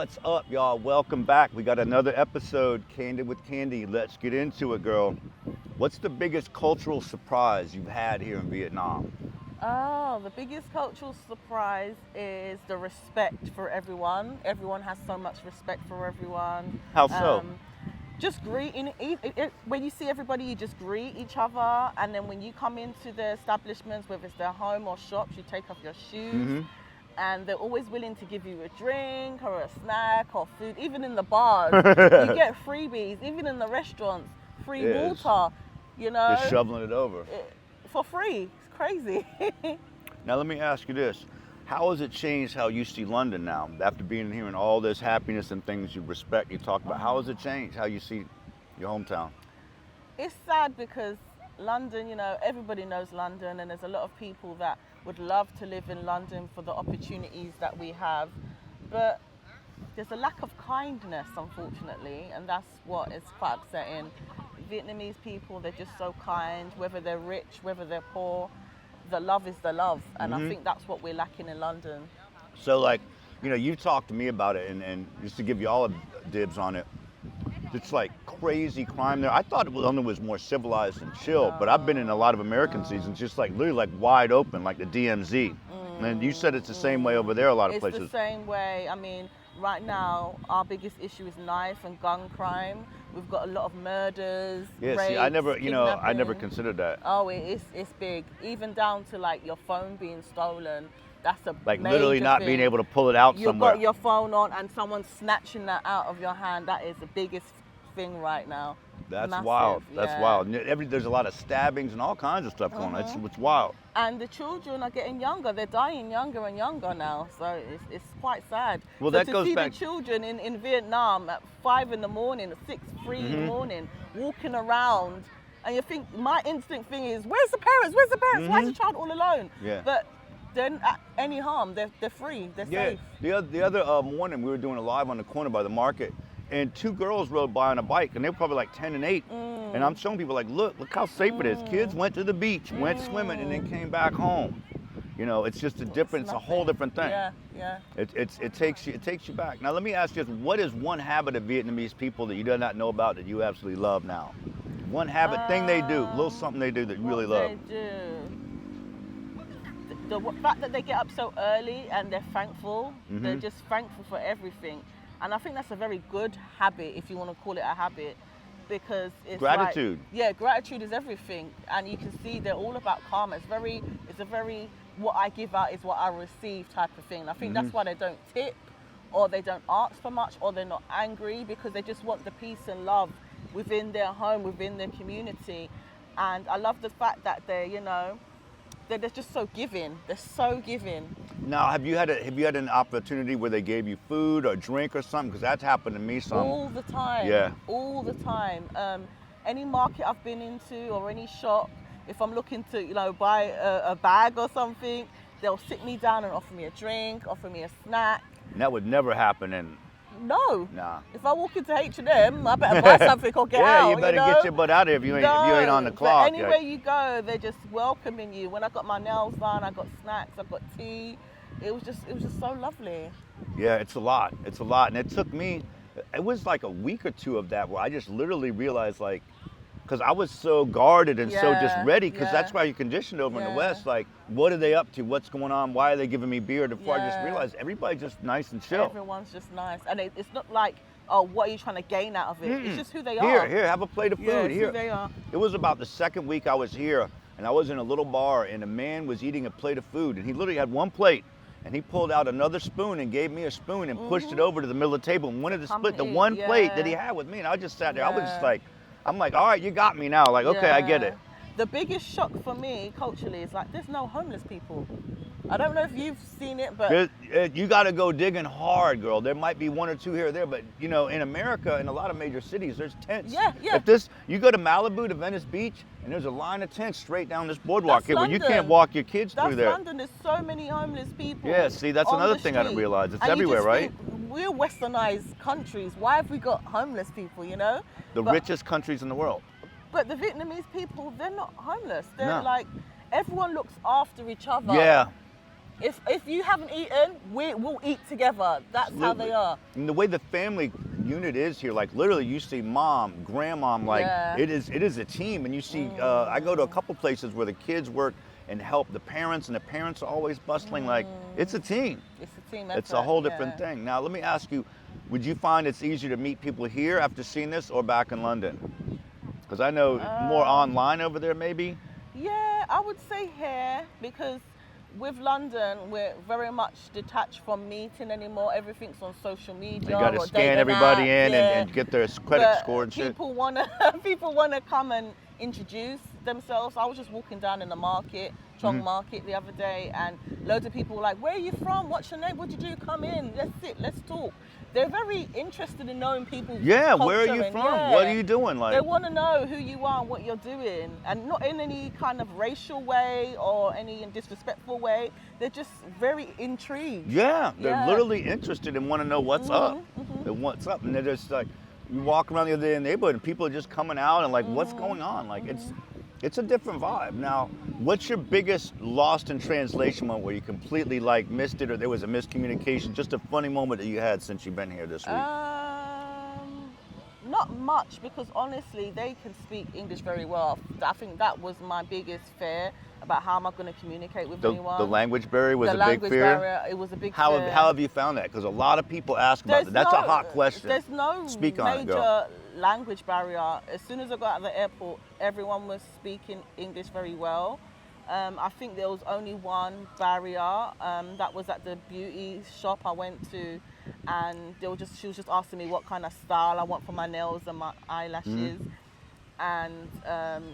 What's up, y'all? Welcome back. We got another episode, Candid with Candy. Let's get into it, girl. What's the biggest cultural surprise you've had here in Vietnam? Oh, the biggest cultural surprise is the respect for everyone. Everyone has so much respect for everyone. How so? Just greeting. When you see everybody, you just greet each other. And then when you come into the establishments, whether it's their home or shops, you take off your shoes. And they're always willing to give you a drink or a snack or food. Even in the bars, you get freebies. Even in the restaurants, free water. You know, Just shoveling it over. For free. It's crazy. Now, let me ask you this. How has it changed how you see London now? After being here and all this happiness and things you respect, you talk about, how has it changed how you see your hometown? It's sad because London, you know, everybody knows London, and there's a lot of people that would love to live in London for the opportunities that we have. But there's a lack of kindness, unfortunately, and that's what is quite upsetting. Vietnamese people, they're just so kind, whether they're rich, whether they're poor. The love is the love, and I think that's what we're lacking in London. So, like, you know, you talked to me about it, and just to give you all a dibs on it, it's like crazy crime there. I thought London was more civilized and chill, but I've been in a lot of American seasons, just like literally like wide open, like the DMZ. And you said it's the same way over there, a lot of places. It's the same way. I mean, right now, our biggest issue is knife and gun crime. We've got a lot of murders, Yeah, rapes, see, I never kidnapping. considered that. Oh, it's big. Even down to like your phone being stolen. That's a Like major literally not thing. being able to pull it out You've somewhere. got your phone on and someone snatching that out of your hand. That is the biggest thing right now. That's Massive, wild. That's yeah. wild. There's a lot of stabbings and all kinds of stuff going on. It's wild. And the children are getting younger. They're dying younger and younger now. So it's quite sad. Well, so that to goes see back- the children in Vietnam at 5 in the morning, 6, 3 in the morning, walking around, and you think, my instinct thing is, where's the parents? Where's the parents? Why is the child all alone? Yeah. But then at any harm, they're free. They're Yeah. safe. The other morning we were doing a live on the corner by the market, and two girls rode by on a bike, and they were probably like 10 and 8. And I'm showing people like, look how safe it is. Kids went to the beach, went swimming, and then came back home. You know, it's just a different, it's a whole different thing. Yeah. It takes you back. Now let me ask you this: what is one habit of Vietnamese people that you do not know about that you absolutely love now? One habit, thing they do, a little something they do that you really love. They do. The fact that they get up so early and they're thankful, they're just thankful for everything. And I think that's a very good habit, if you want to call it a habit, because it's Gratitude. Gratitude is everything. And you can see they're all about karma. It's a very, what I give out is what I receive type of thing. And I think that's why they don't tip, or they don't ask for much, or they're not angry, because they just want the peace and love within their home, within their community. And I love the fact that they're just so giving. They're so giving. Now, have you had an opportunity where they gave you food or drink or something? Because that's happened to me some. All the time. Yeah. All the time. Any market I've been into or any shop, if I'm looking to, buy a bag or something, they'll sit me down and offer me a drink, offer me a snack. And that would never happen in. No. Nah. If I walk into H&M, I better buy something or get out. Yeah, you better get your butt out of here if you ain't on the clock. But anywhere you go, they're just welcoming you. When I got my nails done, I got snacks, I got tea. It was just so lovely. Yeah, it's a lot. And it was like a week or two of that where I just literally realized, like, because I was so guarded and so just ready, because that's why you're conditioned over in the West. Like, what are they up to? What's going on? Why are they giving me beer? Before I just realized everybody's just nice and chill. Everyone's just nice. And it's not like, oh, what are you trying to gain out of it? It's just who they are. Here, have a plate of food. Yeah, Here. who they are. It was about the second week I was here, and I was in a little bar, and a man was eating a plate of food, and he literally had one plate. And he pulled out another spoon and gave me a spoon and pushed it over to the middle of the table and wanted to split the one plate that he had with me. And I just sat there. I was just like, I'm like, all right, you got me now. Like, okay, I get it. The biggest shock for me culturally is like, there's no homeless people. I don't know if you've seen it, but you got to go digging hard, girl. There might be one or two here or there, but in America, in a lot of major cities, there's tents. Yeah. If you go to Malibu, to Venice Beach, and there's a line of tents straight down this boardwalk here, where you can't walk your kids through there. That's London. There's so many homeless people. Yeah, see, that's another thing I didn't realize. It's everywhere, right? We're westernized countries. Why have we got homeless people? The richest countries in the world. But the Vietnamese people, they're not homeless. They're like, everyone looks after each other. Yeah. If you haven't eaten, we'll eat together. That's how they are. And the way the family unit is here, like literally, you see mom, grandma, like it is a team. And you see, I go to a couple places where the kids work and help the parents, and the parents are always bustling. Like it's a team. It's a team effort. It's a whole different thing. Now, let me ask you, would you find it's easier to meet people here after seeing this or back in London? Because I know more online over there, maybe. Yeah, I would say here, because with London, we're very much detached from meeting anymore. Everything's on social media. You got to scan everybody in and get their credit score and shit. People wanna come and introduce themselves. I was just walking down in the market, Chong Market, the other day, and loads of people were like, "Where are you from? What's your name? What do you do? Come in. Let's sit. Let's talk." They're very interested in knowing people's culture. Where are you from? What are you doing? Like, they want to know who you are and what you're doing, and not in any kind of racial way or any disrespectful way. They're just very intrigued. Yeah, they're literally interested and want to know what's up. And what's up, and they're just like, you walk around the other day in the neighborhood, and people are just coming out and like, what's going on? Like, it's a different vibe. Now, what's your biggest lost in translation moment where you completely like missed it, or there was a miscommunication? Just a funny moment that you had since you've been here this week. Not much, because honestly, they can speak English very well. I think that was my biggest fear about how am I going to communicate with anyone. The language barrier was a big fear? The language barrier, it was a big fear. How have you found that? Because a lot of people ask about that. That's a hot question. There's no major language barrier. As soon as I got out of the airport, everyone was speaking English very well. I think there was only one barrier. That was at the beauty shop I went to, and she was just asking me what kind of style I want for my nails and my eyelashes. And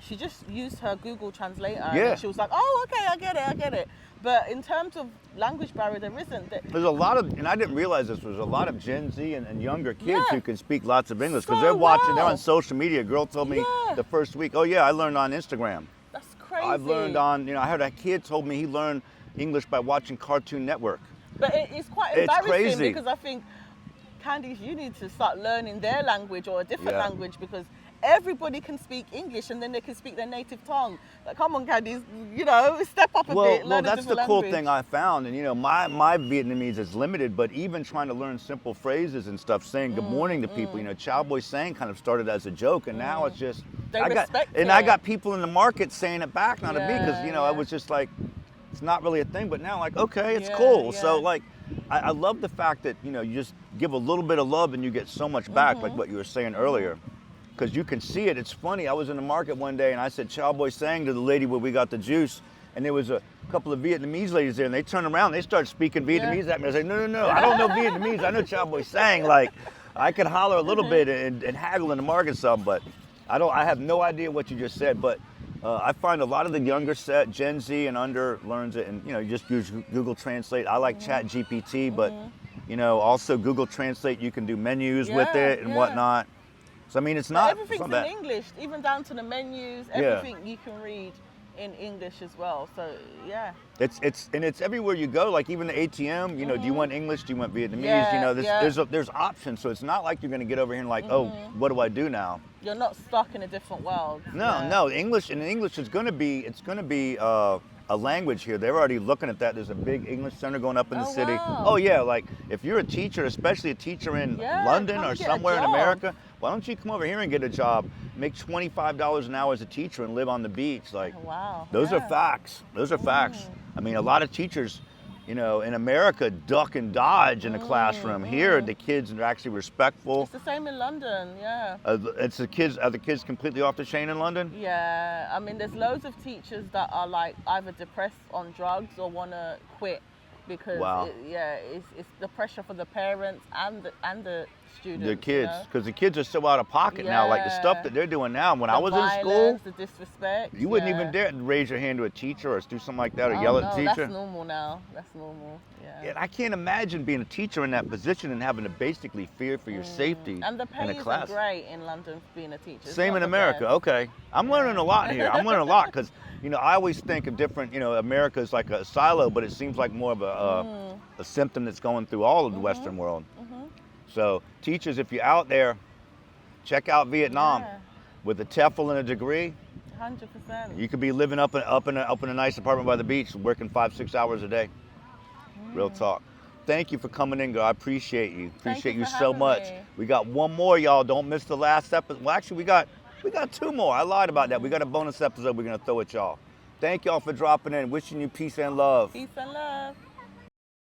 she just used her Google Translator. And she was like, "Oh, okay, I get it." But in terms of language barrier, there isn't. There's a lot of, and I didn't realize this, was a lot of Gen Z and younger kids who can speak lots of English because they're watching. They're on social media. A girl told me the first week, "Oh yeah, I learned on Instagram." That's crazy. I've learned on, I heard a kid told me he learned English by watching Cartoon Network. But it's quite embarrassing because I think, Candid, you need to start learning their language or a different language, because everybody can speak English and then they can speak their native tongue. Like, come on, Candid, step up a bit. Well, that's the cool thing I found. And, my Vietnamese is limited, but even trying to learn simple phrases and stuff, saying good morning to people, Chow Boy Sang kind of started as a joke, and now it's just, I got people in the market saying it back, not to me, because, I was just like, it's not really a thing, but now like, okay, it's cool. So like, I love the fact that, you just give a little bit of love and you get so much back, like what you were saying earlier. Because you can see it. It's funny. I was in the market one day and I said "Chow Boy Sang" to the lady where we got the juice, and there was a couple of Vietnamese ladies there, and they turned around, they started speaking Vietnamese at me. I was like, no, I don't know Vietnamese. I know "Chow Boy Sang." Like, I could holler a little bit and haggle in the market some, but I have no idea what you just said. But I find a lot of the younger set, Gen Z and under, learns it, and you just use Google Translate. I like Chat GPT, but also Google Translate. You can do menus with it and whatnot. So I mean, it's not. Everything's in English, even down to the menus. Everything you can read in English as well. So yeah. It's everywhere you go. Like even the ATM. Do you want English? Do you want Vietnamese? There's options. So it's not like you're going to get over here and like, oh, what do I do now? You're not stuck in a different world. No. English is going to be. A language here. They're already looking at that. There's a big English center going up in the city. Wow. Oh yeah, like if you're a teacher, especially a teacher in London or somewhere in America, why don't you come over here and get a job, make $25 an hour as a teacher and live on the beach? Like, those are facts. Those are facts. I mean, a lot of teachers, in America, duck and dodge in the classroom. Here, the kids are actually respectful. It's the same in London, Are the kids completely off the chain in London? Yeah, I mean, there's loads of teachers that are like either depressed on drugs or want to quit because it's the pressure for the parents and the students. The kids, because the kids are so out of pocket now. Like the stuff that they're doing now. When I was in school, the disrespect. You wouldn't even dare raise your hand to a teacher or do something like that or yell at the teacher. That's normal now. That's normal. Yeah. And I can't imagine being a teacher in that position and having to basically fear for your safety. And the pay isn't great in London for being a teacher. Same in America. Okay, I'm learning a lot here. I'm learning a lot because I always think of different. America is like a silo, but it seems like more of a symptom that's going through all of the Western world. So teachers, if you're out there, check out Vietnam with a TEFL and a degree. 100%. You could be living up in a nice apartment by the beach, working 5-6 hours a day. Real talk. Thank you for coming in, girl. I appreciate you. Appreciate you you for so having much. me. We got one more, y'all. Don't miss the last episode. Well, actually, we got two more. I lied about that. We got a bonus episode we're gonna throw at y'all. Thank y'all for dropping in. Wishing you peace and love. Peace and love.